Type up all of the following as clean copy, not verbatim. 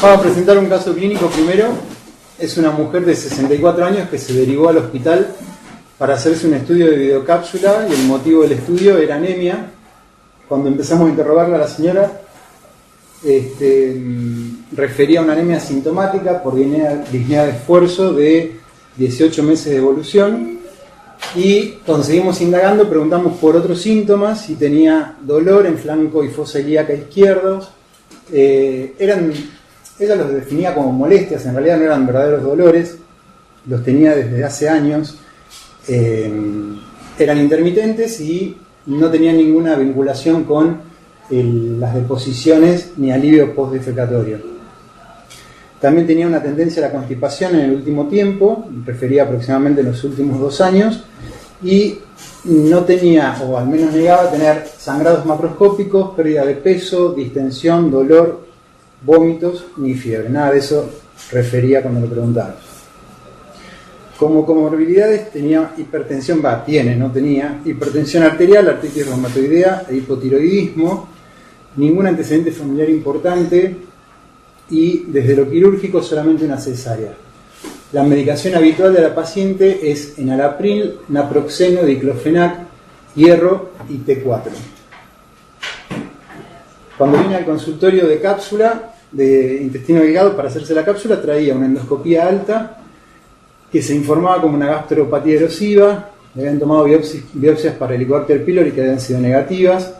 Vamos a presentar un caso clínico primero. Es una mujer de 64 años que se derivó al hospital para hacerse un estudio de videocápsula y el motivo del estudio era anemia. Cuando empezamos a interrogarla a la señora, refería a una anemia sintomática por disnea de esfuerzo de 18 meses de evolución. Y cuando seguimos indagando, preguntamos por otros síntomas, si tenía dolor en flanco y fosa ilíaca izquierdos. Ella los definía como molestias, en realidad no eran verdaderos dolores, los tenía desde hace años, eran intermitentes y no tenían ninguna vinculación con las deposiciones ni alivio postdefecatorio. También tenía una tendencia a la constipación en el último tiempo, refería aproximadamente en los últimos 2 años, y no tenía, o al menos negaba tener, sangrados macroscópicos, pérdida de peso, distensión, dolor, vómitos ni fiebre. Nada de eso refería cuando lo preguntamos. Como comorbilidades tenía hipertensión, no tenía hipertensión arterial, artritis reumatoidea e hipotiroidismo, ningún antecedente familiar importante y desde lo quirúrgico solamente una cesárea. La medicación habitual de la paciente es enalapril, naproxeno, diclofenac, hierro y T4. Cuando vine al consultorio de cápsula, de intestino delgado, para hacerse la cápsula, traía una endoscopía alta que se informaba como una gastropatía erosiva, le habían tomado biopsias para Helicobacter pylori que habían sido negativas,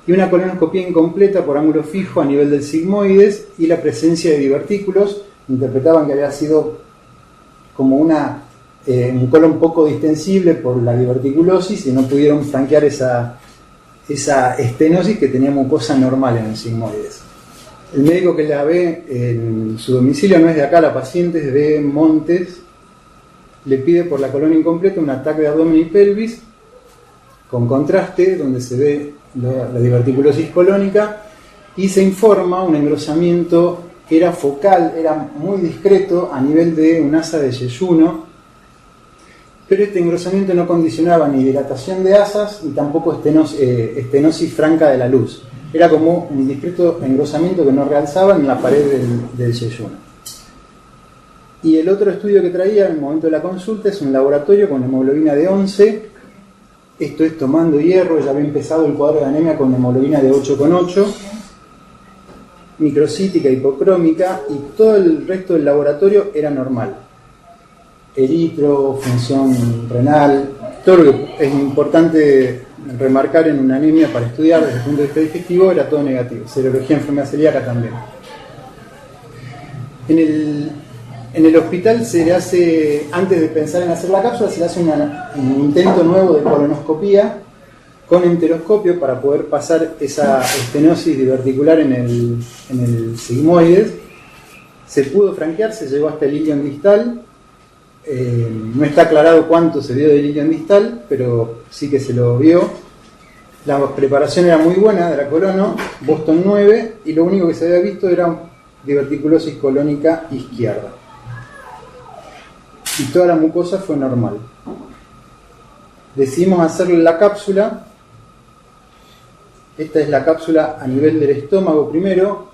y una colonoscopía incompleta por ángulo fijo a nivel del sigmoides y la presencia de divertículos. Interpretaban que había sido como un colon poco distensible por la diverticulosis y no pudieron franquear esa estenosis que tenía mucosa normal en el sigmoides. El médico que la ve en su domicilio no es de acá, la paciente es de Montes, le pide por la colon incompleta un ataque de abdomen y pelvis con contraste donde se ve la diverticulosis colónica y se informa un engrosamiento que era focal, era muy discreto a nivel de un asa de yeyuno, pero este engrosamiento no condicionaba ni dilatación de asas ni tampoco estenosis franca de la luz. Era como un discreto engrosamiento que no realzaba en la pared del yeyuno. Y el otro estudio que traía en el momento de la consulta es un laboratorio con hemoglobina de 11. Esto es tomando hierro, ya había empezado el cuadro de anemia con hemoglobina de 8,8. Microcítica, hipocrómica, y todo el resto del laboratorio era normal. Eritro, función renal, todo lo que es importante remarcar en una anemia para estudiar desde el punto de vista digestivo era todo negativo. Serología, enfermedad celíaca también. En el hospital se le hace, antes de pensar en hacer la cápsula, se le hace un intento nuevo de colonoscopía con enteroscopio para poder pasar esa estenosis diverticular en el sigmoides. Se pudo franquear, se llegó hasta el ilion distal. No está aclarado cuánto se vio del ilion distal, pero sí que se lo vio. La preparación era muy buena de la colono, Boston 9, y lo único que se había visto era diverticulosis colónica izquierda. Y toda la mucosa fue normal. Decidimos hacerle la cápsula. Esta es la cápsula a nivel del estómago primero.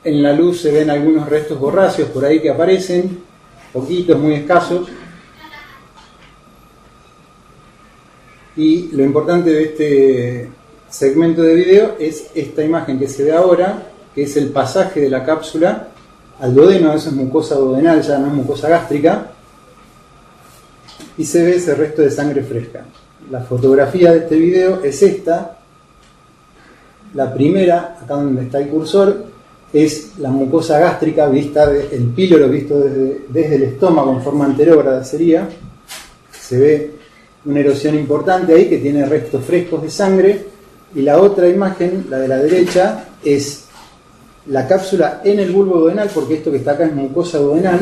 En la luz se ven algunos restos borráceos por ahí que aparecen, poquitos, muy escasos. Y lo importante de este segmento de video es esta imagen que se ve ahora, que es el pasaje de la cápsula al duodeno. Eso es mucosa duodenal, ya no es mucosa gástrica. Y se ve ese resto de sangre fresca. La fotografía de este video es esta. La primera, acá donde está el cursor, es la mucosa gástrica vista, el píloro visto desde el estómago en forma anterógrada sería. Se ve una erosión importante ahí que tiene restos frescos de sangre. Y la otra imagen, la de la derecha, es la cápsula en el bulbo duodenal, porque esto que está acá es mucosa duodenal,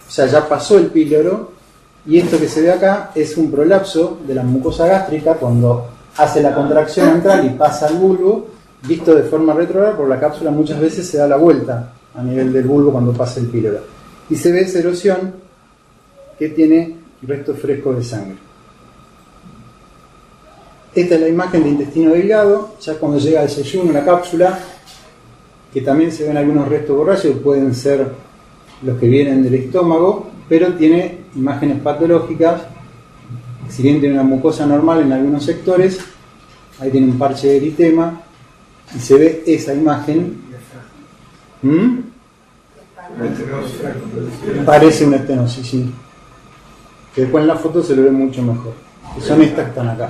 o sea, ya pasó el píloro. Y esto que se ve acá es un prolapso de la mucosa gástrica cuando hace la contracción antral y pasa al bulbo, visto de forma retrógrada, por la cápsula muchas veces se da la vuelta a nivel del bulbo cuando pasa el píloro. Y se ve esa erosión que tiene restos frescos de sangre. Esta es la imagen de intestino delgado, ya cuando llega al yeyuno, la cápsula, que también se ven algunos restos borrachos, pueden ser los que vienen del estómago, pero tiene imágenes patológicas. Si bien tiene una mucosa normal en algunos sectores, ahí tiene un parche de eritema y se ve esa imagen. Parece una estenosis, sí. Que después en la foto se lo ve mucho mejor. Que son estas que están acá.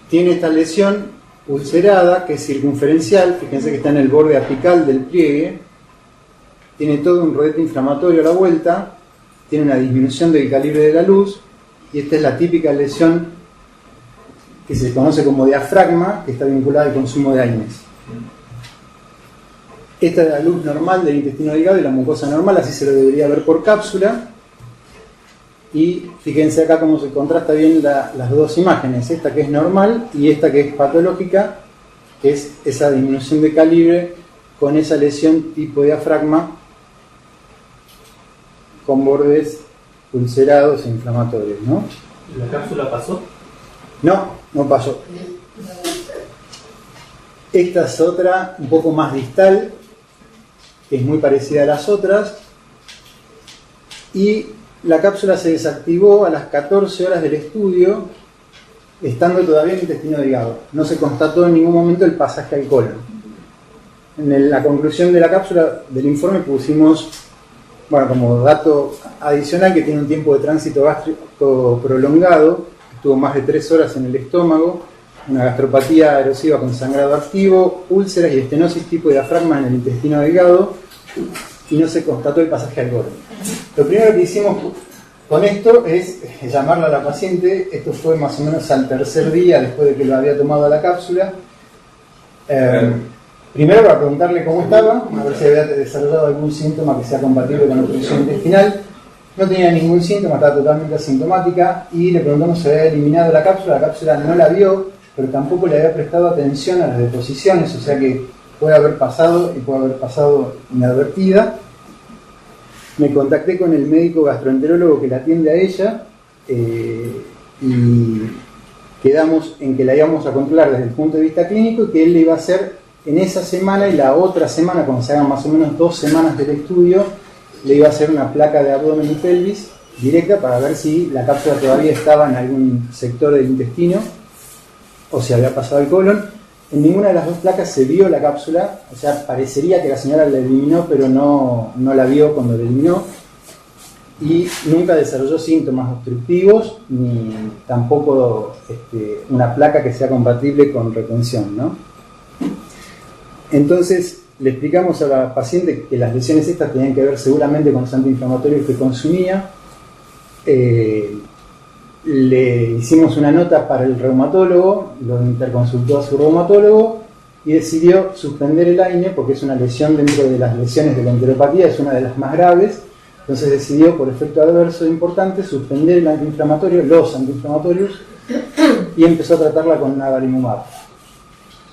Tiene esta lesión ulcerada que es circunferencial, fíjense que está en el borde apical del pliegue. Tiene todo un rodete inflamatorio a la vuelta, tiene una disminución del calibre de la luz, y esta es la típica lesión que se conoce como diafragma, que está vinculada al consumo de AINES. Esta es la luz normal del intestino delgado y la mucosa normal, así se lo debería ver por cápsula. Y fíjense acá cómo se contrasta bien las dos imágenes, esta que es normal y esta que es patológica, que es esa disminución de calibre con esa lesión tipo diafragma con bordes ulcerados e inflamatorios, ¿no? ¿La cápsula pasó? No, no pasó. Esta es otra, un poco más distal, que es muy parecida a las otras, y la cápsula se desactivó a las 14 horas del estudio, estando todavía en intestino delgado. No se constató en ningún momento el pasaje al colon. En la conclusión de la cápsula del informe pusimos, bueno, como dato adicional, que tiene un tiempo de tránsito gástrico prolongado, estuvo más de 3 horas en el estómago, una gastropatía erosiva con sangrado activo, úlceras y estenosis tipo diafragma en el intestino delgado, y no se constató el pasaje al colon. Lo primero que hicimos con esto es llamarla a la paciente. Esto fue más o menos al tercer día después de que lo había tomado la cápsula. Primero para preguntarle cómo estaba, a ver si había desarrollado algún síntoma que sea compatible con la obstrucción intestinal. No tenía ningún síntoma, estaba totalmente asintomática, y le preguntamos si había eliminado la cápsula no la vio, pero tampoco le había prestado atención a las deposiciones, o sea que puede haber pasado y puede haber pasado inadvertida. Me contacté con el médico gastroenterólogo que la atiende a ella y quedamos en que la íbamos a controlar desde el punto de vista clínico y que él le iba a hacer en esa semana y la otra semana, cuando se hagan más o menos 2 semanas del estudio, le iba a hacer una placa de abdomen y pelvis directa para ver si la cápsula todavía estaba en algún sector del intestino o si había pasado al colon. En ninguna de las dos placas se vio la cápsula, o sea, parecería que la señora la eliminó, pero no la vio cuando la eliminó, y nunca desarrolló síntomas obstructivos, ni tampoco una placa que sea compatible con retención, ¿no? Entonces, le explicamos a la paciente que las lesiones estas tenían que ver seguramente con los antiinflamatorios que consumía. Le hicimos una nota para el reumatólogo, lo interconsultó a su reumatólogo y decidió suspender el AINE porque es una lesión dentro de las lesiones de la enteropatía, es una de las más graves. Entonces decidió, por efecto adverso importante, suspender el antiinflamatorio, los antiinflamatorios, y empezó a tratarla con navalimumab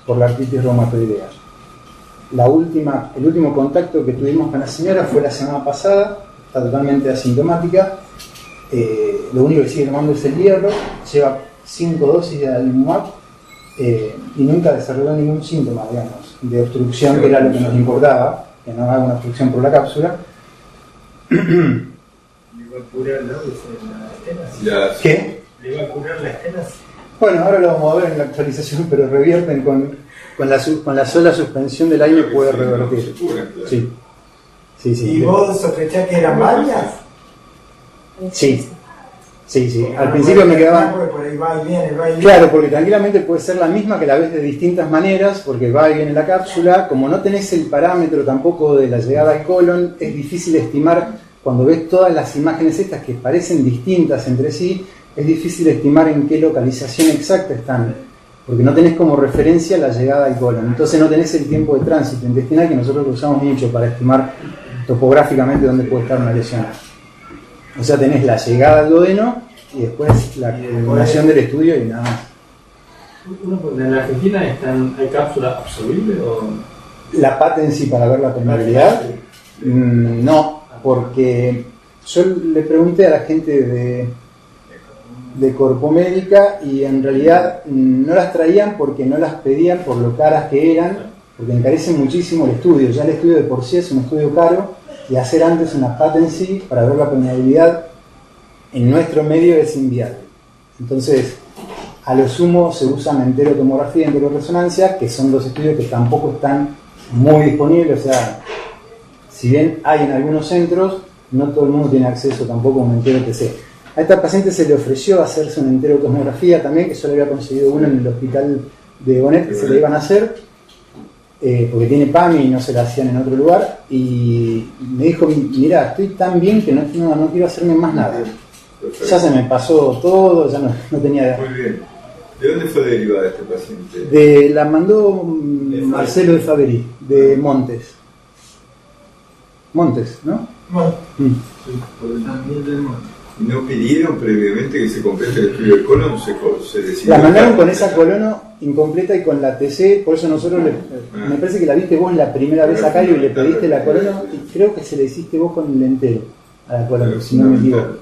por la artritis reumatoidea. El último contacto que tuvimos con la señora fue la semana pasada, está totalmente asintomática. Lo único que sigue tomando es el hierro, lleva 5 dosis de adalimumab y nunca desarrolló ningún síntoma, digamos, de obstrucción, que era lo que nos importaba, que no haga una obstrucción por la cápsula. ¿Le va a curar la estenas? ¿Qué? ¿Le va a curar la estenas? Bueno, ahora lo vamos a ver en la actualización, pero revierten con la sola suspensión del aire, puede revertir. Sí. ¿Y vos sospechás que eran varias? Sí. Al principio me quedaba... Por ahí va y viene, va y viene. Claro, porque tranquilamente puede ser la misma, que la ves de distintas maneras, porque va y viene la cápsula. Como no tenés el parámetro tampoco de la llegada al colon, es difícil estimar, cuando ves todas las imágenes estas que parecen distintas entre sí, es difícil estimar en qué localización exacta están, porque no tenés como referencia la llegada al colon. Entonces no tenés el tiempo de tránsito intestinal, que nosotros lo usamos mucho para estimar topográficamente dónde puede estar una lesión. O sea, tenés la llegada al duodeno y después la culminación del estudio y nada más. ¿En la Argentina hay cápsula absorbible o...? La PAT en sí para ver la permeabilidad, no, porque yo le pregunté a la gente de Corpomédica y en realidad no las traían porque no las pedían por lo caras que eran, porque encarecen muchísimo el estudio. Ya el estudio de por sí es un estudio caro y hacer antes una patency para ver la permeabilidad en nuestro medio es inviable. Entonces, a lo sumo se usan enterotomografía y enteroresonancia, que son dos estudios que tampoco están muy disponibles. O sea, si bien hay en algunos centros, no todo el mundo tiene acceso tampoco a un entero-TC. A esta paciente se le ofreció hacerse una enterotomografía también, que solo había conseguido una en el hospital de Bonet, que se la iban a hacer, porque tiene PAMI y no se la hacían en otro lugar, y me dijo, mira, estoy tan bien que no quiero hacerme más nada. Perfecto. Ya se me pasó todo, ya no tenía... Muy bien. ¿De dónde fue derivada este paciente? La mandó Marcelo de Faveri, de Montes. Montes, ¿no? Bueno, Sí, también del monte. ¿Y no pidieron previamente que se complete el estudio del colon? ¿Se decidió? La mandaron con esa colono incompleta y con la TC, por eso nosotros me parece que la viste vos la primera vez acá y le pediste la colono, y creo que se le hiciste vos con el entero a la colono, si no me equivoco.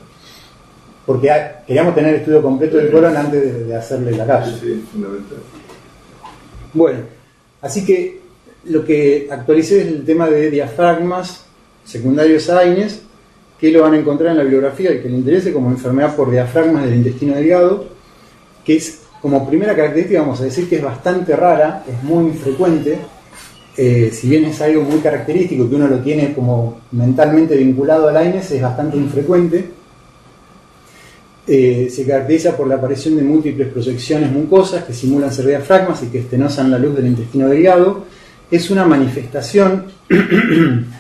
Porque queríamos tener el estudio completo del colon antes de hacerle la cápsula. Sí, fundamental. Bueno, así que lo que actualicé es el tema de diafragmas secundarios a AINES, que lo van a encontrar en la bibliografía, el que le interese, como enfermedad por diafragmas del intestino delgado, que es, como primera característica, vamos a decir que es bastante rara, es muy infrecuente, si bien es algo muy característico, que uno lo tiene como mentalmente vinculado al AINES, es bastante infrecuente. Se caracteriza por la aparición de múltiples proyecciones mucosas que simulan ser diafragmas y que estenosan la luz del intestino delgado. Es una manifestación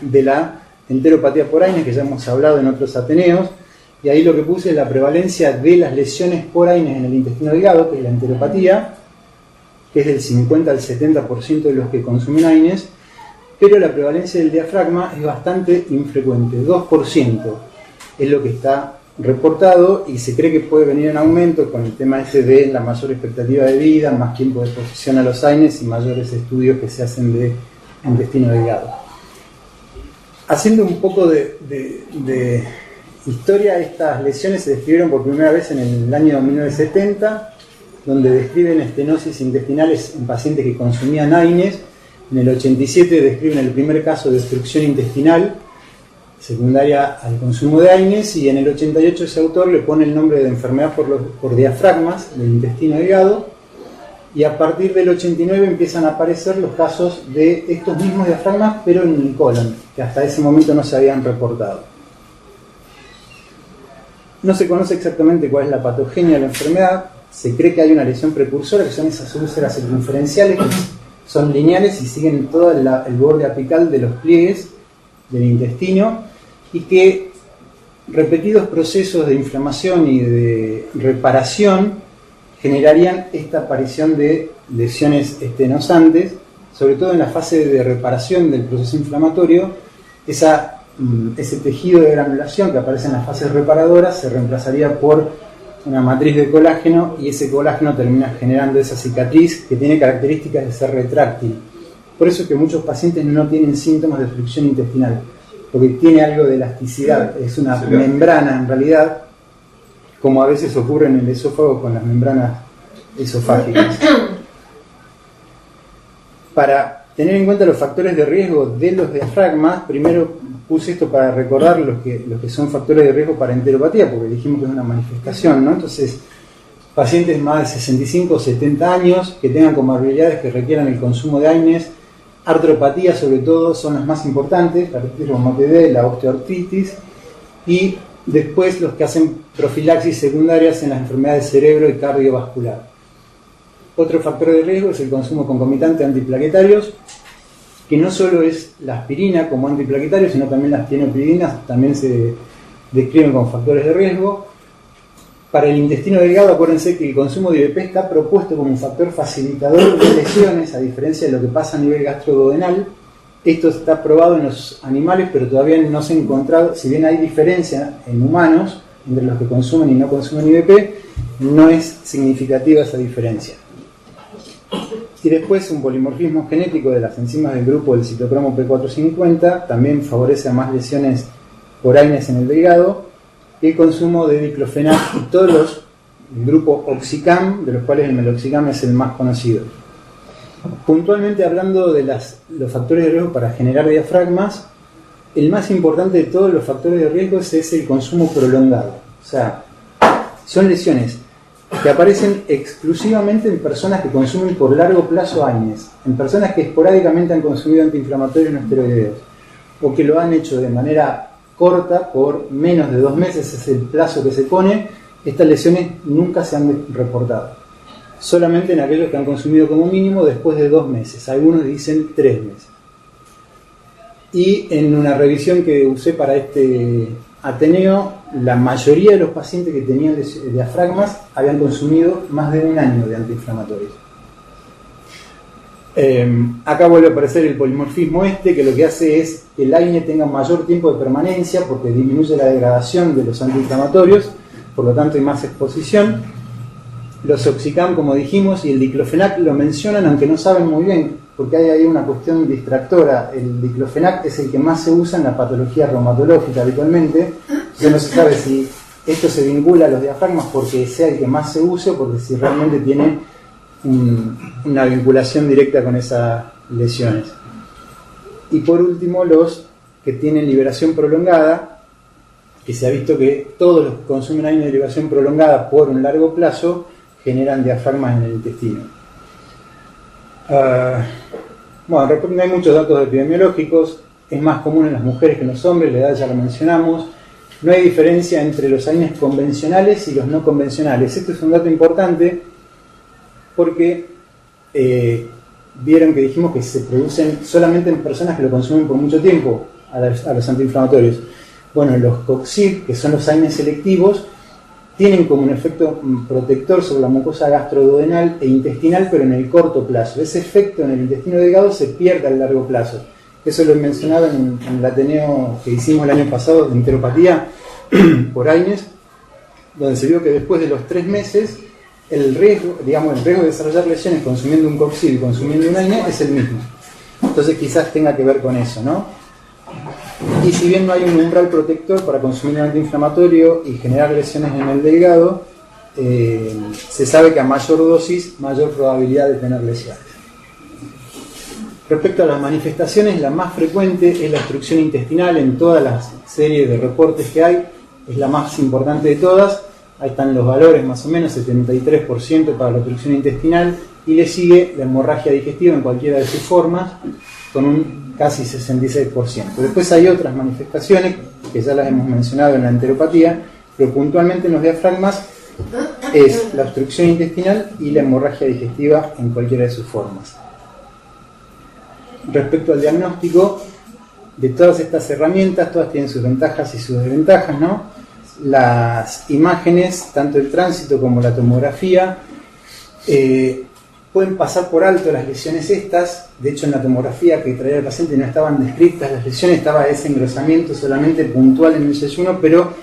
de la enteropatía por AINES, que ya hemos hablado en otros Ateneos, y ahí lo que puse es la prevalencia de las lesiones por AINES en el intestino delgado, que es la enteropatía, que es del 50 al 70% de los que consumen AINES, pero la prevalencia del diafragma es bastante infrecuente, 2% es lo que está reportado, y se cree que puede venir en aumento con el tema este de la mayor expectativa de vida, más tiempo de exposición a los AINES y mayores estudios que se hacen de intestino delgado. Haciendo un poco de historia, estas lesiones se describieron por primera vez en el año 1970, donde describen estenosis intestinales en pacientes que consumían AINES. En el 87 describen el primer caso de obstrucción intestinal secundaria al consumo de AINES, y en el 88 ese autor le pone el nombre de enfermedad por diafragmas del intestino delgado, y a partir del 89 empiezan a aparecer los casos de estos mismos diafragmas, pero en el colon, que hasta ese momento no se habían reportado. No se conoce exactamente cuál es la patogenia de la enfermedad. Se cree que hay una lesión precursora, que son esas úlceras circunferenciales que son lineales y siguen todo el borde apical de los pliegues del intestino, y que repetidos procesos de inflamación y de reparación generarían esta aparición de lesiones estenosantes, sobre todo en la fase de reparación del proceso inflamatorio. Ese tejido de granulación que aparece en las fases reparadoras se reemplazaría por una matriz de colágeno, y ese colágeno termina generando esa cicatriz que tiene características de ser retráctil. Por eso es que muchos pacientes no tienen síntomas de obstrucción intestinal, porque tiene algo de elasticidad, es una membrana en realidad, como a veces ocurre en el esófago con las membranas esofágicas. Para tener en cuenta los factores de riesgo de los diafragmas, primero puse esto para recordar los que son factores de riesgo para enteropatía, porque dijimos que es una manifestación, ¿no? Entonces, pacientes más de 65 o 70 años que tengan comorbilidades que requieran el consumo de AINES, artropatía sobre todo son las más importantes, la artritis reumatoide, la osteoartritis, y después los que hacen profilaxis secundarias en las enfermedades cerebro y cardiovascular. Otro factor de riesgo es el consumo concomitante de antiplaquetarios, que no solo es la aspirina como antiplaquetario, sino también las tienopidinas, también se describen como factores de riesgo. Para el intestino delgado, acuérdense que el consumo de IVP está propuesto como un factor facilitador de lesiones, a diferencia de lo que pasa a nivel gastroduodenal. Esto está probado en los animales, pero todavía no se ha encontrado, si bien hay diferencia en humanos entre los que consumen y no consumen IVP, no es significativa esa diferencia. Y después un polimorfismo genético de las enzimas del grupo del citocromo P450 también favorece a más lesiones por AINES en el delgado. El consumo de diclofenac y todos los el grupo Oxicam, de los cuales el meloxicam es el más conocido. Puntualmente hablando de los factores de riesgo para generar diafragmas, el más importante de todos los factores de riesgo es el consumo prolongado. O sea, son lesiones que aparecen exclusivamente en personas que consumen por largo plazo AINES, en personas que esporádicamente han consumido antiinflamatorios no esteroideos, o que lo han hecho de manera corta, por menos de 2 meses es el plazo que se pone. Estas lesiones nunca se han reportado, solamente en aquellos que han consumido como mínimo después de 2 meses, algunos dicen 3 meses. Y en una revisión que usé para este Ateneo, la mayoría de los pacientes que tenían diafragmas habían consumido más de 1 año de antiinflamatorios. Acá vuelve a aparecer el polimorfismo que lo que hace es que el AINE tenga mayor tiempo de permanencia porque disminuye la degradación de los antiinflamatorios, por lo tanto hay más exposición. Los Oxicam, como dijimos, y el diclofenac lo mencionan, aunque no saben muy bien, porque hay ahí una cuestión distractora. El diclofenac es el que más se usa en la patología reumatológica habitualmente. Entonces no se sabe si esto se vincula a los diafragmas porque sea el que más se use o porque si realmente tiene una vinculación directa con esas lesiones. Y por último, los que tienen liberación prolongada, que se ha visto que todos los que consumen AINE de liberación prolongada por un largo plazo generan diafragmas en el intestino. Bueno, no hay muchos datos epidemiológicos, es más común en las mujeres que en los hombres, la edad ya lo mencionamos. No hay diferencia entre los AINES convencionales y los no convencionales. Esto es un dato importante porque vieron que dijimos que se producen solamente en personas que lo consumen por mucho tiempo a los antiinflamatorios. Bueno, los COXIB, que son los AINES selectivos, tienen como un efecto protector sobre la mucosa gastroduodenal e intestinal, pero en el corto plazo. Ese efecto en el intestino delgado se pierde a largo plazo. Eso lo he mencionado en el Ateneo que hicimos el año pasado de enteropatía por AINES, donde se vio que después de los 3 meses el riesgo de desarrollar lesiones consumiendo un COXIB y consumiendo un AINE es el mismo. Entonces quizás tenga que ver con eso, ¿no? Y si bien no hay un umbral protector para consumir un antiinflamatorio y generar lesiones en el delgado, se sabe que a mayor dosis, mayor probabilidad de tener lesiones. Respecto a las manifestaciones, la más frecuente es la obstrucción intestinal en todas las series de reportes que hay, es la más importante de todas. Ahí están los valores más o menos, 73% para la obstrucción intestinal, y le sigue la hemorragia digestiva en cualquiera de sus formas, con un casi 66%. Después hay otras manifestaciones que ya las hemos mencionado en la enteropatía, pero puntualmente en los diafragmas es la obstrucción intestinal y la hemorragia digestiva en cualquiera de sus formas. Respecto al diagnóstico, de todas estas herramientas, todas tienen sus ventajas y sus desventajas, ¿no? Las imágenes, tanto el tránsito como la tomografía, pueden pasar por alto las lesiones estas. De hecho, en la tomografía que traía el paciente no estaban descritas las lesiones, estaba ese engrosamiento solamente puntual en el yeyuno, pero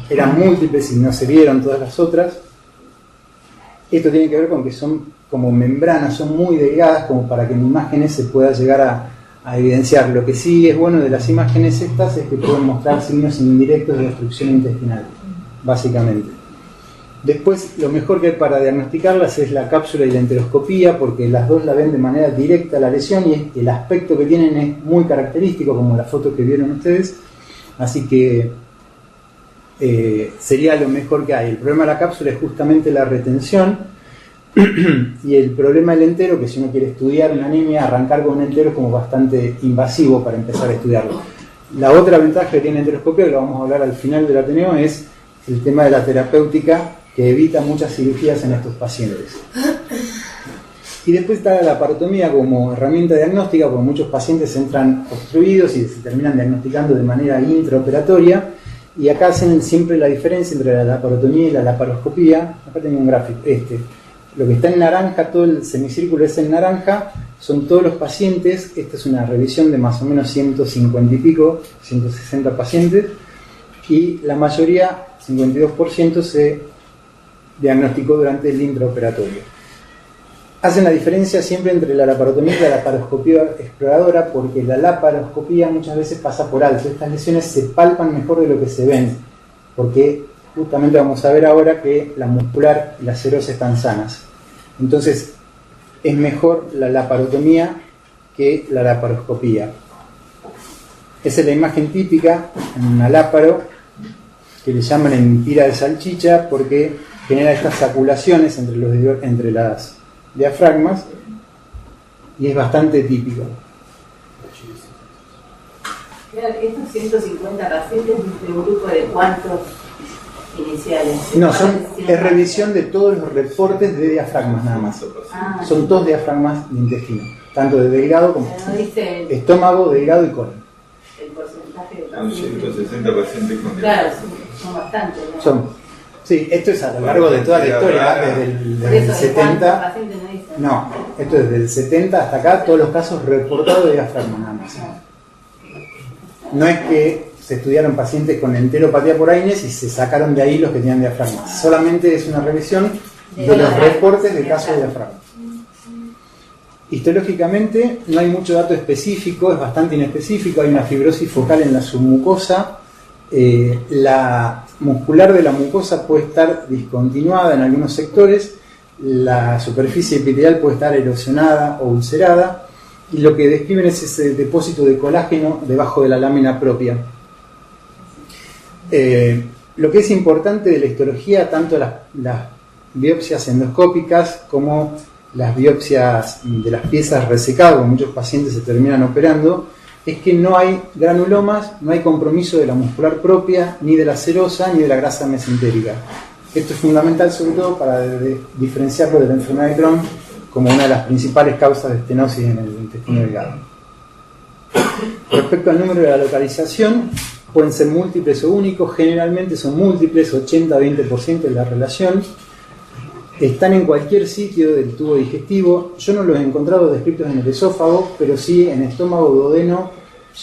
eran múltiples y no se vieron todas las otras. Esto tiene que ver con que son como membranas, son muy delgadas como para que en imágenes se pueda llegar a evidenciar. Lo que sí es bueno de las imágenes estas es que pueden mostrar signos indirectos de obstrucción intestinal, básicamente. Después, lo mejor que hay para diagnosticarlas es la cápsula y la enteroscopía, porque las dos la ven de manera directa a la lesión y el aspecto que tienen es muy característico, como la foto que vieron ustedes. Así que sería lo mejor que hay. El problema de la cápsula es justamente la retención, y el problema del entero, que si uno quiere estudiar una anemia, arrancar con un entero es como bastante invasivo para empezar a estudiarlo. La otra ventaja que tiene la enteroscopia, que lo vamos a hablar al final del Ateneo, es el tema de la terapéutica, que evita muchas cirugías en estos pacientes. Y después está la laparotomía como herramienta diagnóstica, porque muchos pacientes entran obstruidos y se terminan diagnosticando de manera intraoperatoria, y acá hacen siempre la diferencia entre la laparotomía y la laparoscopía. Acá tengo un gráfico, lo que está en naranja, todo el semicírculo es en naranja, son todos los pacientes. Esta es una revisión de más o menos 150 y pico, 160 pacientes, y la mayoría, 52%, se diagnosticó durante el intraoperatorio. Hacen la diferencia siempre entre la laparotomía y la laparoscopía exploradora, porque la laparoscopía muchas veces pasa por alto. Estas lesiones se palpan mejor de lo que se ven, porque justamente vamos a ver ahora que la muscular y la serosa están sanas. Entonces, es mejor la laparotomía que la laparoscopía. Esa es la imagen típica en una láparo, que le llaman empira de salchicha, porque genera estas saculaciones entre las diafragmas, y es bastante típico. Estos 150 pacientes de un grupo de cuántos iniciales. No, es revisión de todos los reportes de diafragmas nada más. Son todos diafragmas de intestino, tanto de delgado como estómago, delgado y colon. El porcentaje de Son pacientes. 160 pacientes con Claro, son bastantes, ¿no? Sí, esto es a lo largo de toda la historia, desde el 70. No, esto es desde el 70 hasta acá, todos los casos reportados de diafragma nada más. No es que se estudiaron pacientes con enteropatía por Aines y se sacaron de ahí los que tenían diafragma. Solamente es una revisión de los reportes de casos de diafragma. Histológicamente no hay mucho dato específico, es bastante inespecífico. Hay una fibrosis focal en la submucosa. La muscular de la mucosa puede estar discontinuada en algunos sectores. La superficie epitelial puede estar erosionada o ulcerada. Y lo que describen es ese depósito de colágeno debajo de la lámina propia. Lo que es importante de la histología, tanto las biopsias endoscópicas como las biopsias de las piezas resecadas, como muchos pacientes se terminan operando, es que no hay granulomas, no hay compromiso de la muscular propia, ni de la serosa, ni de la grasa mesentérica. Esto es fundamental sobre todo para diferenciarlo de la enfermedad de Crohn como una de las principales causas de estenosis en el intestino delgado. Respecto al número de la localización, pueden ser múltiples o únicos, generalmente son múltiples, 80-20% de la relación. Están en cualquier sitio del tubo digestivo. Yo no los he encontrado descritos en el esófago, pero sí en estómago, duodeno,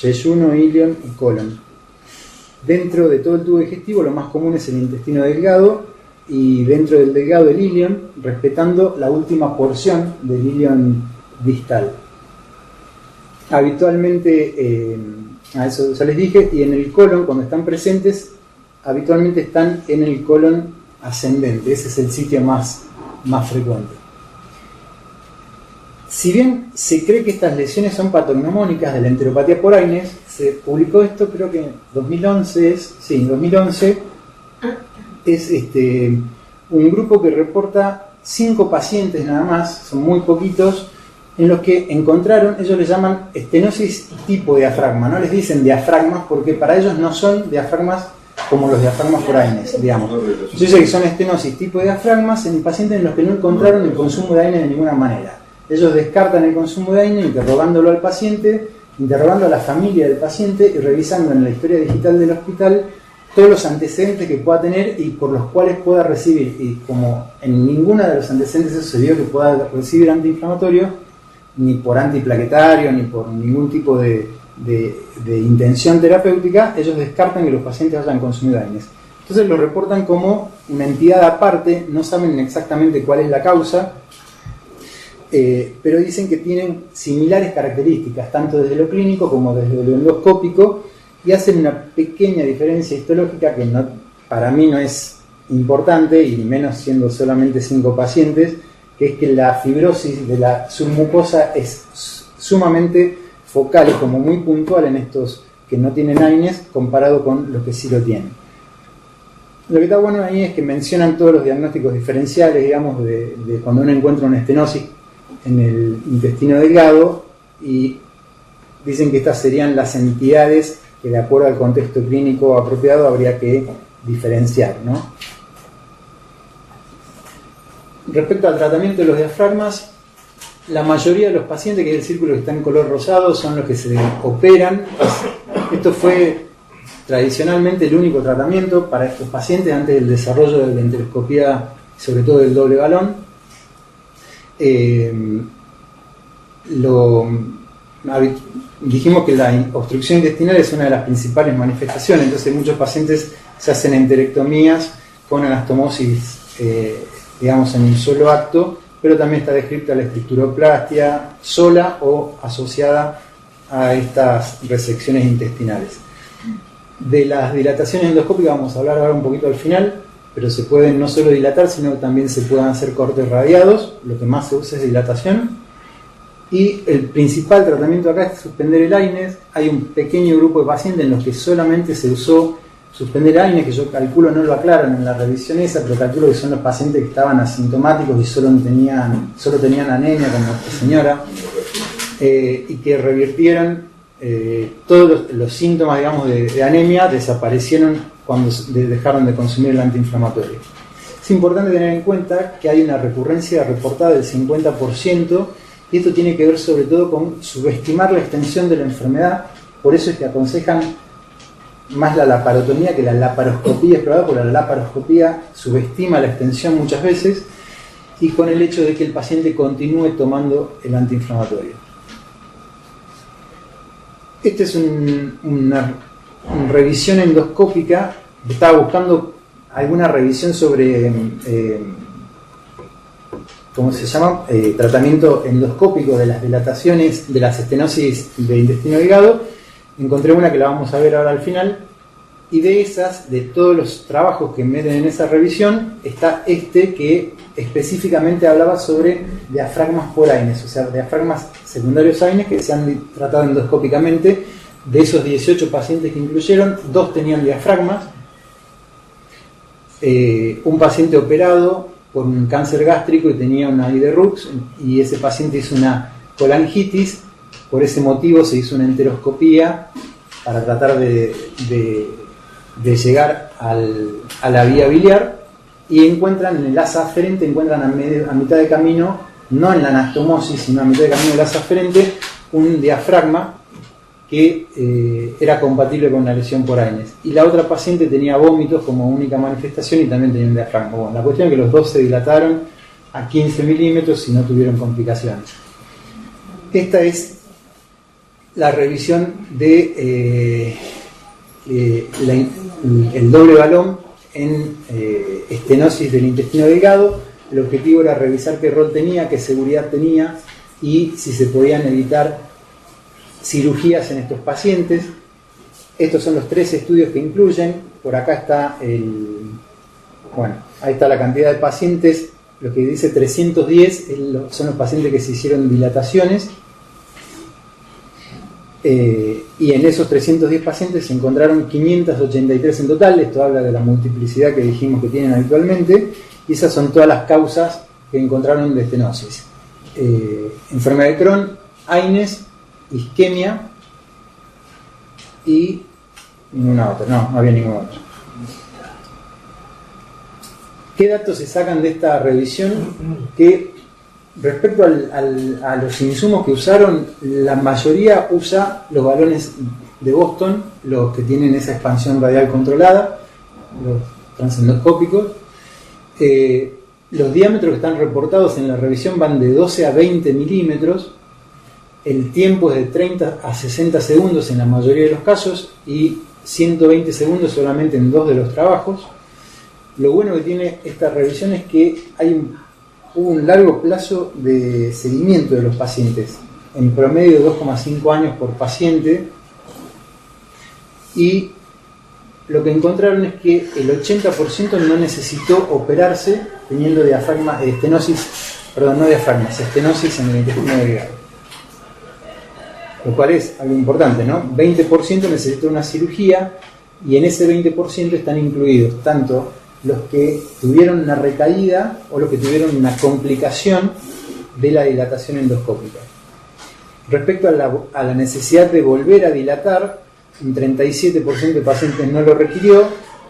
yeyuno, ilion y colon. Dentro de todo el tubo digestivo lo más común es el intestino delgado, y dentro del delgado el ilion, respetando la última porción del ilion distal. Habitualmente, a eso ya les dije, y en el colon, cuando están presentes, habitualmente están en el colon ascendente. Ese es el sitio más frecuente. Si bien se cree que estas lesiones son patognomónicas de la enteropatía por Aines, se publicó esto, creo que en 2011, en 2011, es un grupo que reporta 5 pacientes nada más, son muy poquitos, en los que encontraron, ellos les llaman estenosis tipo diafragma, no les dicen diafragmas porque para ellos no son diafragmas como los diafragmas por Aines, digamos. Entonces dice que son estenosis tipo diafragmas en pacientes en los que no encontraron el consumo de Aines de ninguna manera. Ellos descartan el consumo de Aines interrogándolo al paciente, interrogando a la familia del paciente y revisando en la historia digital del hospital todos los antecedentes que pueda tener y por los cuales pueda recibir. Y como en ninguno de los antecedentes eso se vio que pueda recibir antiinflamatorio, ni por antiplaquetario, ni por ningún tipo de intención terapéutica, ellos descartan que los pacientes hayan consumido Aines. Entonces lo reportan como una entidad aparte, no saben exactamente cuál es la causa, pero dicen que tienen similares características, tanto desde lo clínico como desde lo endoscópico, y hacen una pequeña diferencia histológica que para mí no es importante, y menos siendo solamente 5 pacientes, que es que la fibrosis de la submucosa es sumamente focal y como muy puntual en estos que no tienen Aines comparado con los que sí lo tienen. Lo que está bueno ahí es que mencionan todos los diagnósticos diferenciales, digamos, de cuando uno encuentra una estenosis en el intestino delgado, y dicen que estas serían las entidades que de acuerdo al contexto clínico apropiado habría que diferenciar, ¿no? Respecto al tratamiento de los diafragmas, la mayoría de los pacientes, que es el círculo que está en color rosado, son los que se operan. Esto fue tradicionalmente el único tratamiento para estos pacientes antes del desarrollo de la enteroscopía, sobre todo del doble balón. Dijimos que la obstrucción intestinal es una de las principales manifestaciones, entonces muchos pacientes se hacen enterectomías con anastomosis, digamos, en un solo acto, pero también está descrita la estructuroplastia sola o asociada a estas resecciones intestinales. De las dilataciones endoscópicas vamos a hablar ahora un poquito al final. pero se pueden no solo dilatar, sino que también se pueden hacer cortes radiados. Lo que más se usa es dilatación. Y el principal tratamiento acá es suspender el AINES. Hay un pequeño grupo de pacientes en los que solamente se usó suspender AINES, que yo calculo no lo aclaran en la revisión esa, pero calculo que son los pacientes que estaban asintomáticos y solo tenían anemia, como esta señora, y que revirtieron todos los síntomas, digamos, de anemia, desaparecieron cuando dejaron de consumir el antiinflamatorio. Es importante tener en cuenta que hay una recurrencia reportada del 50%, y esto tiene que ver sobre todo con subestimar la extensión de la enfermedad. Por eso es que aconsejan más la laparotomía que la laparoscopía, es probable, porque la laparoscopía subestima la extensión muchas veces, y con el hecho de que el paciente continúe tomando el antiinflamatorio. Esta es una revisión endoscópica. Estaba buscando alguna revisión sobre ¿cómo se llama? Tratamiento endoscópico de las dilataciones, de las estenosis de intestino delgado. Encontré una que la vamos a ver ahora al final, y de esas, de todos los trabajos que meten en esa revisión, está este que específicamente hablaba sobre diafragmas por AINES, o sea, diafragmas secundarios AINES que se han tratado endoscópicamente. De esos 18 pacientes que incluyeron, 2 tenían diafragmas. Un paciente operado por un cáncer gástrico y tenía una IDRUX, y ese paciente hizo una colangitis. Por ese motivo se hizo una enteroscopía para tratar de llegar a la vía biliar, y encuentran en el asa aferente, encuentran a mitad de camino, no en la anastomosis, sino a mitad de camino del asa aferente, un diafragma que era compatible con la lesión por AINES. Y la otra paciente tenía vómitos como única manifestación y también tenía un diafragma. Bueno, la cuestión es que los dos se dilataron a 15 milímetros y no tuvieron complicaciones. Esta es la revisión de el doble balón en estenosis del intestino delgado. El objetivo era revisar qué rol tenía, qué seguridad tenía y si se podían evitar cirugías en estos pacientes. Estos son los 3 estudios que incluyen. Por acá está ahí está la cantidad de pacientes. Lo que dice 310 son los pacientes que se hicieron dilataciones. Y en esos 310 pacientes se encontraron 583 en total. Esto habla de la multiplicidad que dijimos que tienen habitualmente, y esas son todas las causas que encontraron de estenosis: enfermedad de Crohn, AINES, isquemia y ninguna otra. No había ninguna otra. ¿Qué datos se sacan de esta revisión? Que respecto a los insumos que usaron, la mayoría usa los balones de Boston, los que tienen esa expansión radial controlada, los transendoscópicos. Los diámetros que están reportados en la revisión van de 12 a 20 milímetros. El tiempo es de 30 a 60 segundos en la mayoría de los casos y 120 segundos solamente en 2 de los trabajos. Lo bueno que tiene esta revisión es que hubo un largo plazo de seguimiento de los pacientes, en promedio 2,5 años por paciente, y lo que encontraron es que el 80% no necesitó operarse teniendo estenosis en el intestino delgado. Lo cual es algo importante, ¿no? 20% necesitó una cirugía, y en ese 20% están incluidos tanto los que tuvieron una recaída o los que tuvieron una complicación de la dilatación endoscópica. Respecto a la necesidad de volver a dilatar, un 37% de pacientes no lo requirió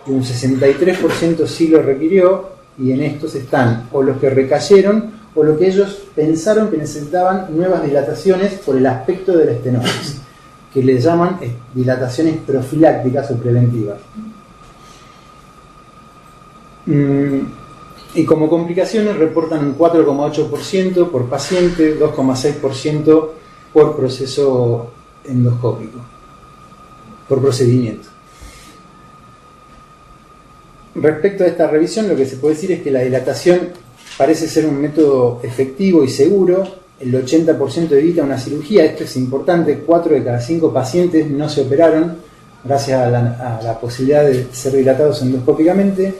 y un 63% sí lo requirió, y en estos están o los que recayeron o lo que ellos pensaron que necesitaban nuevas dilataciones por el aspecto de la estenosis, que le llaman dilataciones profilácticas o preventivas. Y como complicaciones reportan un 4,8% por paciente, 2,6% por proceso endoscópico, por procedimiento. Respecto a esta revisión, lo que se puede decir es que la dilatación parece ser un método efectivo y seguro. El 80% evita una cirugía. Esto es importante. 4 de cada 5 pacientes no se operaron gracias a la posibilidad de ser dilatados endoscópicamente.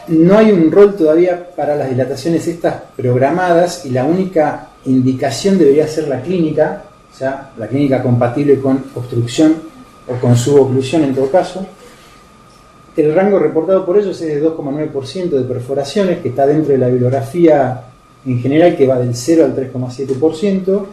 No hay un rol todavía para las dilataciones estas programadas y la única indicación debería ser la clínica, o sea, la clínica compatible con obstrucción o con suboclusión en todo caso. El rango reportado por ellos es de 2,9% de perforaciones, que está dentro de la bibliografía en general, que va del 0 al 3,7%,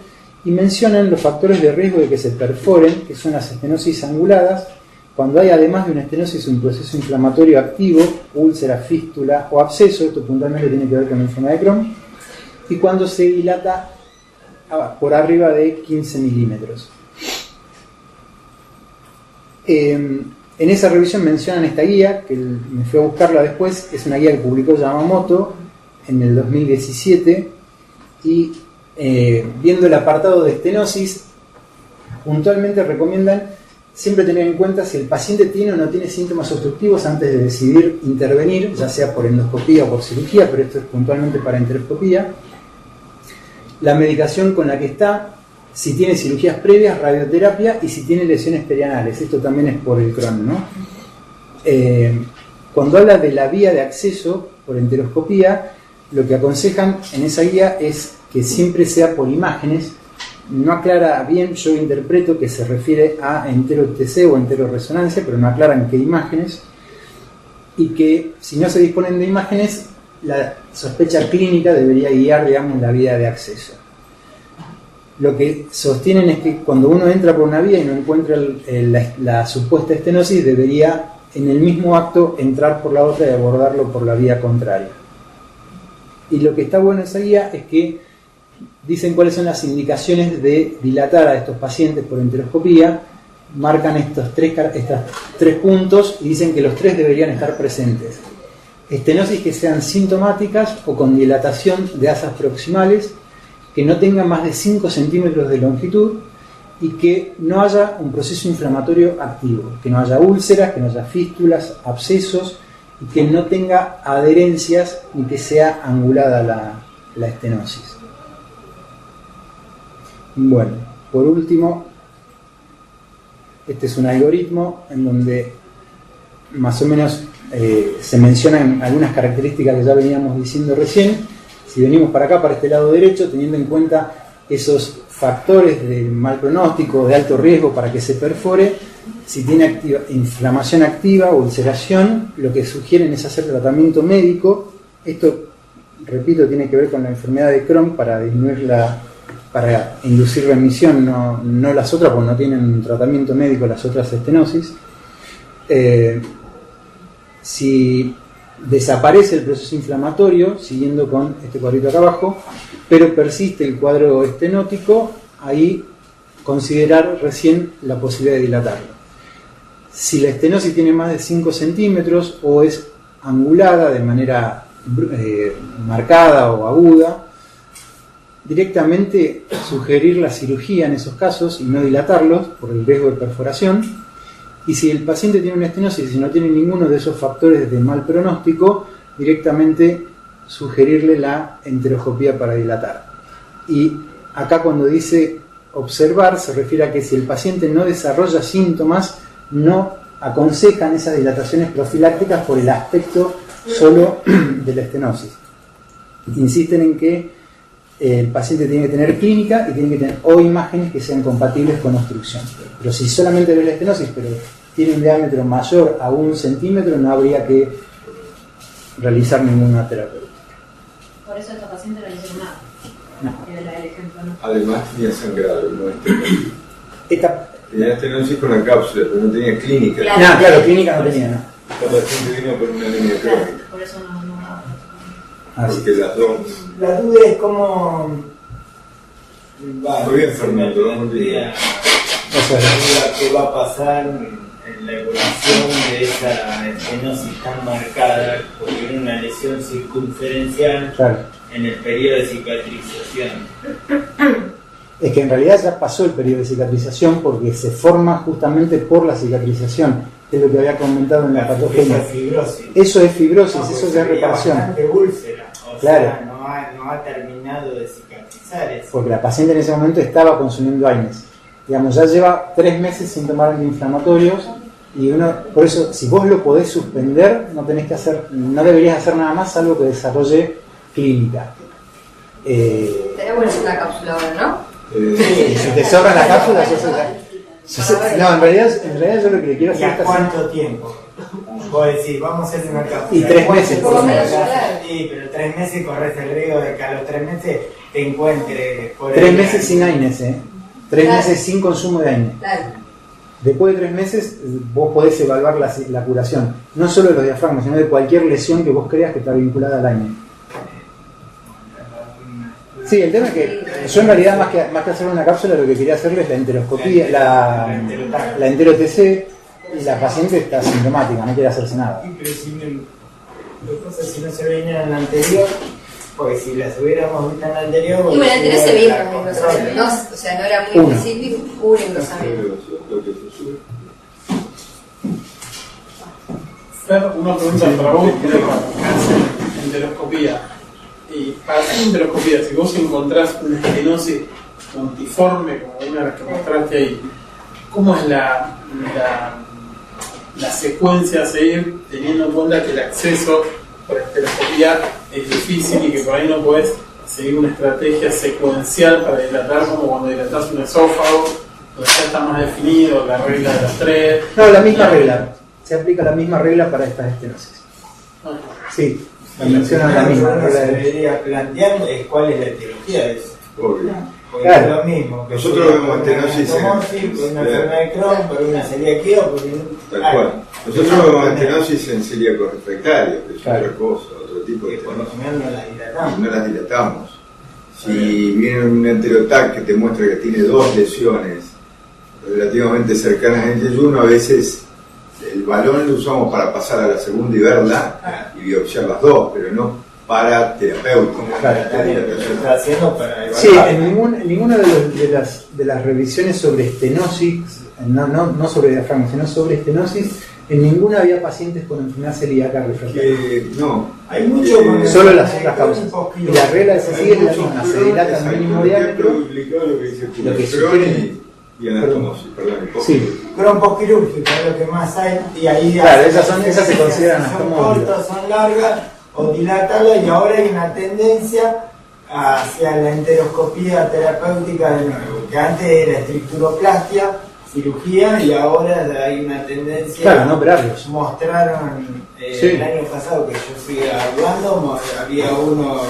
y mencionan los factores de riesgo de que se perforen, que son las estenosis anguladas, cuando hay además de una estenosis un proceso inflamatorio activo, úlcera, fístula o absceso, esto puntualmente tiene que ver con la enfermedad de Crohn, y cuando se dilata por arriba de 15 milímetros. En esa revisión mencionan esta guía, que me fui a buscarla después, es una guía que publicó Yamamoto en el 2017, y viendo el apartado de estenosis, puntualmente recomiendan siempre tener en cuenta si el paciente tiene o no tiene síntomas obstructivos antes de decidir intervenir, ya sea por endoscopía o por cirugía, pero esto es puntualmente para enteroscopía. La medicación con la que está, si tiene cirugías previas, radioterapia, y si tiene lesiones perianales. Esto también es por el Crohn, ¿no? Cuando habla de la vía de acceso por enteroscopía, lo que aconsejan en esa guía es que siempre sea por imágenes. No aclara bien, yo interpreto que se refiere a entero-TC o entero-resonancia, pero no aclaran qué imágenes, y que si no se disponen de imágenes, la sospecha clínica debería guiar, digamos, la vía de acceso. Lo que sostienen es que cuando uno entra por una vía y no encuentra la supuesta estenosis, debería en el mismo acto entrar por la otra y abordarlo por la vía contraria. Y lo que está bueno en esa guía es que dicen cuáles son las indicaciones de dilatar a estos pacientes por enteroscopía, marcan estos tres puntos y dicen que los tres deberían estar presentes. Estenosis que sean sintomáticas o con dilatación de asas proximales, que no tengan más de 5 centímetros de longitud y que no haya un proceso inflamatorio activo, que no haya úlceras, que no haya fístulas, abscesos y que no tenga adherencias ni que sea angulada la estenosis. Bueno, por último, este es un algoritmo en donde más o menos se mencionan algunas características que ya veníamos diciendo recién. Si venimos para acá, para este lado derecho, teniendo en cuenta esos factores de mal pronóstico, de alto riesgo para que se perfore, si tiene inflamación activa o ulceración, lo que sugieren es hacer tratamiento médico. Esto, repito, tiene que ver con la enfermedad de Crohn para disminuir para inducir remisión, no las otras, porque no tienen un tratamiento médico las otras estenosis. Si desaparece el proceso inflamatorio, siguiendo con este cuadrito acá abajo, pero persiste el cuadro estenótico, ahí considerar recién la posibilidad de dilatarlo. Si la estenosis tiene más de 5 centímetros o es angulada de manera marcada o aguda, directamente sugerir la cirugía en esos casos y no dilatarlos por el riesgo de perforación. Y si el paciente tiene una estenosis y no tiene ninguno de esos factores de mal pronóstico, directamente sugerirle la enteroscopía para dilatar. Y acá cuando dice observar, se refiere a que si el paciente no desarrolla síntomas, no aconsejan esas dilataciones profilácticas por el aspecto solo de la estenosis. Insisten en que el paciente tiene que tener clínica y tiene que tener o imágenes que sean compatibles con obstrucción. Pero si solamente ve la estenosis, pero tiene un diámetro mayor a 1 centímetro, no habría que realizar ninguna terapia. Por eso a esta paciente no le hicieron nada. No. Era el ejemplo, ¿no? Además tenía sangrado, no estenosis. Esta, Tenía estenosis con la cápsula, pero no tenía clínica. Claro. no, claro, clínica no tenía, no. Esta paciente vino por una anemia Claro, crónica. por eso no. Así. Porque las dos. La duda es cómo. Muy bien, Fernando, vamos a La duda que va a pasar en la evolución de esa estenosis tan marcada, porque era una lesión circunferencial Claro. en el periodo de cicatrización. Es que en realidad ya pasó el periodo de cicatrización porque se forma justamente por la cicatrización, que es lo que había comentado en la patogenia. Esa fibrosis. Eso es fibrosis, No, eso pues ya es sería reparación. bastante úlcera. O Claro. sea, no ha terminado de cicatrizar eso. Porque la paciente en ese momento estaba consumiendo AINES. Digamos, ya lleva 3 meses sin tomar antiinflamatorios Y por eso, si vos lo podés suspender, no deberías hacer nada más salvo que desarrolle clínica. Estaría bueno hacer una cápsula ahora, ¿no? Si te sobran las cápsulas, no, en realidad yo lo que le quiero ¿Y hacer a cuánto tiempo? Vos decís, vamos a hacer una cápsula. Y 3 meses por lo menos. Sí, pero 3 meses corres el riesgo de que a los 3 meses te encuentres por 3 meses sin AINES, 3 meses sin consumo de AINES. Claro. Después de 3 meses vos podés evaluar la curación, no solo de los diafragmas, sino de cualquier lesión que vos creas que está vinculada al AINES. Sí, el tema es que yo en realidad más que hacer una cápsula lo que quería hacerle es la enteroscopía, la entero-TC, y la paciente está asintomática, no quiere hacerse nada. Pero si no se veían en la anterior, porque si las hubiéramos visto en la anterior... Y bueno, el anterior se veía con engrosamiento, ¿no? O sea, no era muy específico, un engrosamiento. Fer, una pregunta para vos, que hace enteroscopía. Y para hacer enteroscopía, si vos encontrás una estenosis multiforme, como una que mostraste ahí, ¿cómo es la secuencia a seguir, teniendo en cuenta que el acceso por enteroscopía es difícil y que por ahí no podés seguir una estrategia secuencial para dilatar, como cuando dilatás un esófago, donde ya está más definido la regla de las 3? No, la misma regla. Se aplica la misma regla para estas estenosis. Sí, la mencionan la misma regla. Lo que se regla. debería plantear es cuál es la etiología de eso. Obvio. Porque Claro. es lo mismo. Que Nosotros vemos estenosis por una enfermedad de Crohn, por una celiaquía o por un... Tal cual. Nosotros vemos estenosis en celíacos refractarios, que es Claro. otra cosa, otro tipo de que por lo estenosis. general no la dilatamos. Y no las dilatamos. Si viene un enterotac que te muestra que tiene 2 lesiones relativamente cercanas entre uno, a veces el balón lo usamos para pasar a la segunda y verla y biopsiar las 2, pero no para terapéutico. Claro. Lo está haciendo para evaluar. Sí, en ninguna de las revisiones sobre estenosis, no sobre diafragma, sino sobre estenosis, en ninguna había pacientes con enfermedad celíaca refractaria. No, Hay mucho Solo las otras causas. Y la regla de esa sigue es la misma, se dilata el mínimo diámetro. Lo que dice Lo que Crohn sugieren- y anastomosis, perdón, Sí. Crohn postquirúrgico es lo que más hay y ahí Claro, esas se consideran son anastomóviles. cortas, son largas o dilatarlas y ahora hay una tendencia hacia la enteroscopía terapéutica de nuevo, que antes era estructuroplastia, cirugía y ahora hay una tendencia. Claro, no operarlos. Mostraron Sí. el año pasado que yo fui hablando, había uno,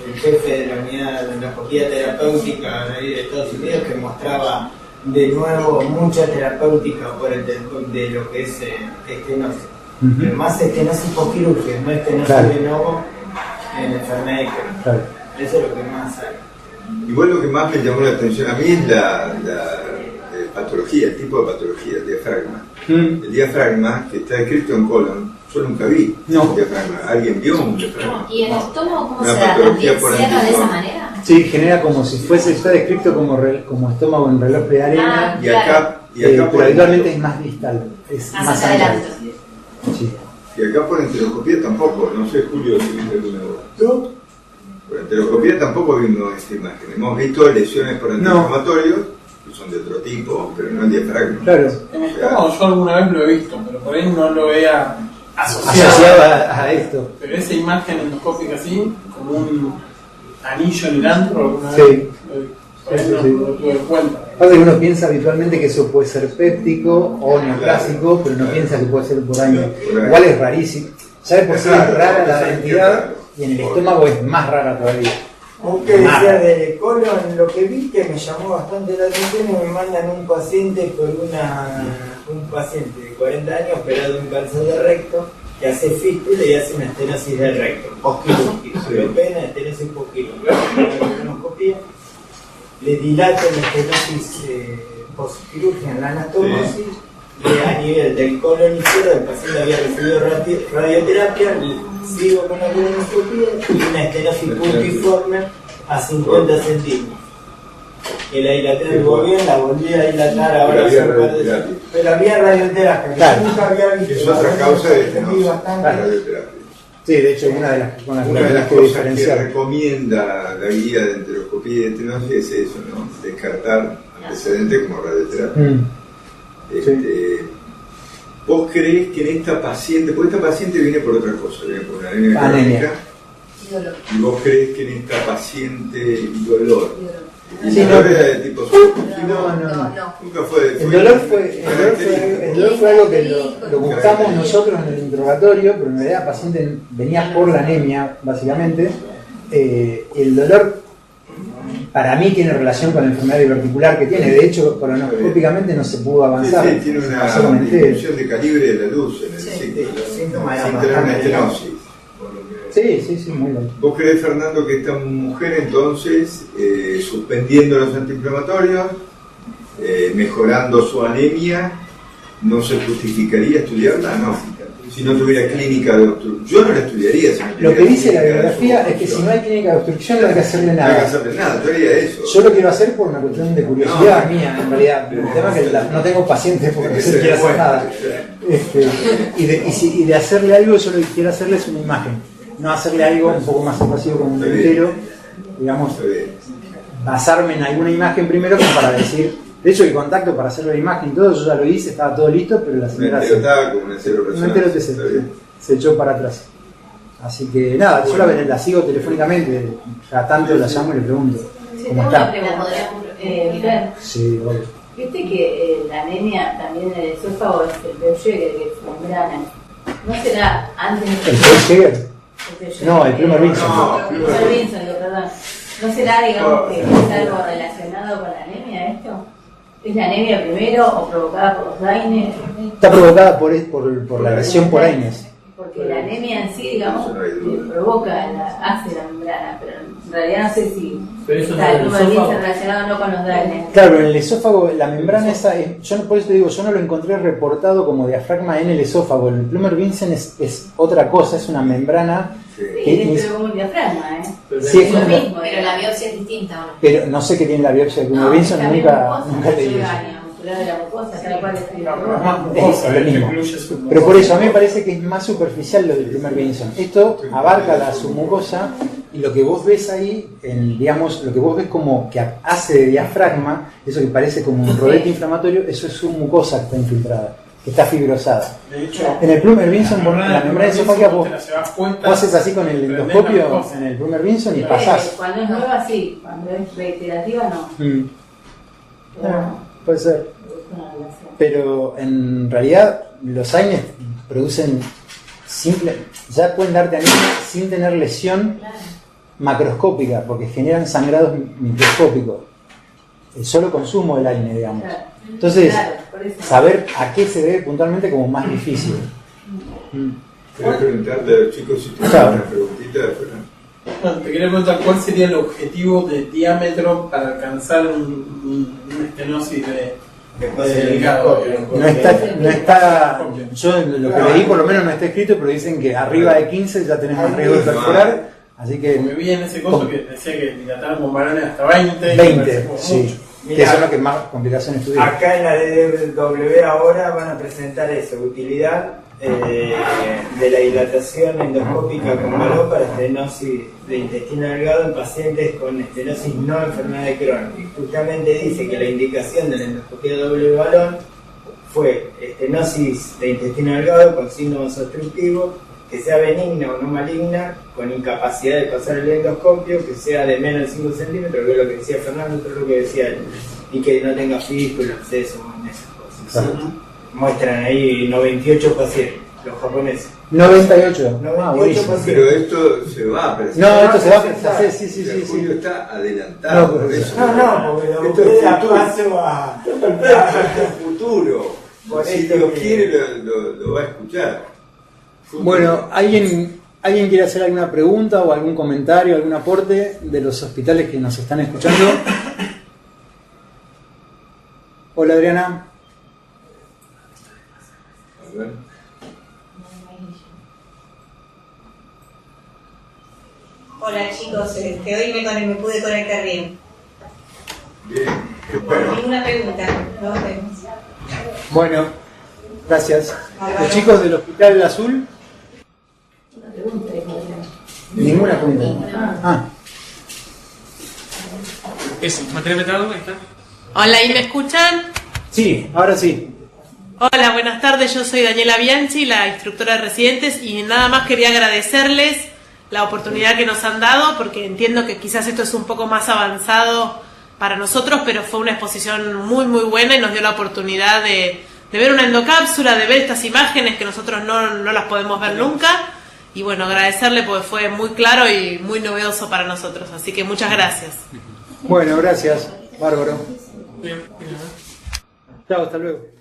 el jefe de la unidad de endoscopía terapéutica de ahí de Estados Unidos, que mostraba de nuevo mucha terapéutica por de lo que es estenosis. Pero más estenosis posquirúrgica, no estenosis Claro. de nuevo en enfermedad de Crohn. Claro. Eso es lo que más hay. Igual lo que más me llamó la atención a mí es la patología, el tipo de patología, el diafragma. El diafragma, que está escrito en colon, yo nunca vi No. un diafragma. ¿Alguien vio un diafragma? ¿Y el estómago cómo Una se da? patología ¿También por cierra de esa anticuerpo. manera? Sí, genera como si fuese, está descrito como estómago en reloj de arena, Y acá, pero por habitualmente es más distal, es Más más adelante. anal. Sí. y acá por enteroscopía tampoco, no sé, Julio, si viste alguna voz. Por enteroscopía tampoco vimos esta imagen. Hemos visto lesiones por antiinflamatorios, que son de otro tipo, pero no el diafragma. Claro, En el estómago yo alguna vez lo he visto, pero por ahí no lo he asociado. asociado a esto. Pero esa imagen endoscópica así, como un anillo en el antro, alguna Sí. vez por ahí Sí, no sí. lo tuve en cuenta. Pasa que uno piensa habitualmente que eso puede ser péptico o neoplásico, pero no piensa que puede ser por año. Igual es rarísimo. Ya de por sí es rara la entidad y en el estómago es más rara todavía. Aunque decía de colon, lo que vi que me llamó bastante la atención es que me mandan un paciente con un paciente de 40 años operado de un cáncer de recto que hace fístula y hace una estenosis del recto, postquirúrgica. Sí. Lo pena estenosis postquirúrgica. La colonoscopía le dilata la estenosis postquirúrgica en la anastomosis. Y a nivel del colon izquierdo, el paciente había recibido radioterapia, sigo con la colonoscopía y una estenosis puntiforme a 50 centímetros. Que la dilaté el gobierno, la volví a dilatar ahora hace un par de días. Pero había radioterapia, que Claro. nunca había visto. Es otra causa de estenosis, Bastante. la radioterapia. Sí, de hecho, una de las con las que Una de tenés las que cosas que diferenciar. recomienda la guía de enteroscopía y de estenosis es eso, ¿no? Descartar antecedentes como radioterapia. ¿Vos creés que en esta paciente, porque esta paciente viene por otra cosa, viene por una anemia Anemia. crónica, y vos creés que en esta paciente dolor? Sí, ¿El dolor no. era de tipo subjetivo? No. Nunca fue El dolor fue algo que lo buscamos nosotros en el interrogatorio, pero en realidad la paciente venía por la anemia, básicamente. El dolor, para mí, tiene relación con la enfermedad diverticular que tiene. De hecho, colonoscópicamente no se pudo avanzar. Sí, tiene una disminución de calibre de la luz en el ciclo. Los síntomas Sin eran tener una bastante estenosis. Sí, muy bien. ¿Vos creés, Fernando, que esta mujer entonces, suspendiendo los antiinflamatorios, mejorando su anemia, no se justificaría estudiarla? No. Si no tuviera clínica de obstrucción. Yo no la estudiaría. Si no Lo tuviera que dice la clínica de bibliografía es que obstrucción. si no hay clínica de obstrucción no hay que hacerle No hay que nada. hacerle nada, yo haría eso. Yo lo quiero hacer por una cuestión de curiosidad mía, en realidad. El tema es que no tengo pacientes porque no se quiere hacer nada. Y de hacerle algo, yo lo que quiero hacerle es una imagen. No hacerle algo un poco más invasivo como un entero, digamos, Está bien. basarme en alguna imagen primero como para decir. De hecho, el contacto para hacer la imagen y todo, yo ya lo hice, estaba todo listo, pero la Una señora enterotá como una cero un entero se echó para atrás. Así que nada, yo la sigo telefónicamente, cada tanto la llamo y le pregunto Sí, cómo tengo una está. pregunta. Fer, Sí, obvio. viste que la anemia también en el esófago es el Peugeot, que es membrana. ¿No será antes ¿El Peugeot? No, el Plummer Vinson. No, Plummer Vinson, perdón. ¿No será, digamos, que es algo relacionado con la anemia esto? ¿Es la anemia primero o provocada por los daines? Está provocada por la agresión por AINES. Porque la anemia en sí, digamos, Eso no hay duda. hace la membrana, pero en realidad no sé si Pero eso está el no es Plummer el Vinson esófago. relacionado o no con los daines. Claro, en el esófago, la membrana esa, por eso te digo, yo no lo encontré reportado como diafragma en el esófago. El Plummer Vinson es otra cosa, es una membrana. Sí. Sí, pero como un diafragma, ¿eh? Sí, es lo una- mismo, Pero la biopsia es distinta, ¿o no? Pero no sé qué tiene la biopsia de Plummer Vinson, también nunca mucosa, leí eso. orgánica, muscular de la mucosa, tal cual es el Es lo mismo. Pero por eso a mí me parece que es más superficial lo del Plummer Vinson. Esto abarca la submucosa y lo que vos ves ahí, digamos, lo que vos ves como que hace de diafragma, eso que parece como un rodete inflamatorio, eso es submucosa que está infiltrada, que está fibrosada. De hecho, En el Plummer Vinson, la membrana esofágica, vos vos haces así con el endoscopio en el Plummer Vinson y pasás. Cuando es nueva, sí. Cuando es reiterativa, no. Mm. Pero Ah, puede ser. es una relación. Pero en realidad los AINES producen ya pueden darte anemia sin tener lesión macroscópica, porque generan sangrados microscópicos. El solo consumo del AINE, digamos. Claro. Entonces, Claro, por eso. saber a qué se debe puntualmente como más difícil. ¿Querés preguntarle a los chicos si tienen Claro. una preguntita, Fernando? no, te quería preguntar cuál sería el objetivo de diámetro para alcanzar una estenosis de hígado. No está, yo lo que leí por lo menos no está escrito, pero dicen que arriba de 15 ya tenés más riesgo de perforar, así Me que vi en ese coso que decía que dilataron con varones hasta 20. 20, sí, que Mirá. son los que más complicaciones tuvieron. Acá en la DDW ahora van a presentar eso, utilidad de la dilatación endoscópica con balón para estenosis de intestino delgado en pacientes con estenosis no enfermedad de Crohn. Y justamente dice que la indicación de la endoscopía doble balón fue estenosis de intestino delgado con signos obstructivos, que sea benigna o no maligna, con incapacidad de pasar el endoscopio, que sea de menos de 5 centímetros, que es lo que decía Fernando, que es lo que decía él, y que no tenga fístula, absceso, en esas cosas. Exacto. Muestran ahí 98 pacientes, los japoneses. 98. 98 buenísimo. pacientes. Pero esto se va a presentar. No, esto se va a presentar, sí. Julio está adelantado. No, pero eso. No, porque lo Esto es ustedes futuro. paso a... Esto es futuro. Por Si esto Dios que- quiere, lo va a escuchar. Futuro. Bueno, ¿alguien quiere hacer alguna pregunta o algún comentario, algún aporte de los hospitales que nos están escuchando? Hola Adriana. A ver. Hola chicos, hoy me pude conectar bien. Bien. Bueno, Ninguna pregunta, nos vemos. Bueno, gracias. Los chicos del Hospital Azul, Una pregunta. ninguna pregunta. Ah, Eso, material metado, ahí está. Hola, ¿y me escuchan? sí, ahora sí. Hola, buenas tardes, yo soy Daniela Bianchi, la instructora de residentes, y nada más quería agradecerles la oportunidad que nos han dado, porque entiendo que quizás esto es un poco más avanzado para nosotros, pero fue una exposición muy muy buena y nos dio la oportunidad de ver una endocápsula, de ver estas imágenes que nosotros no las podemos ver nunca, y bueno, agradecerle porque fue muy claro y muy novedoso para nosotros, así que muchas gracias. Bueno, gracias, bárbaro. Chao, hasta luego.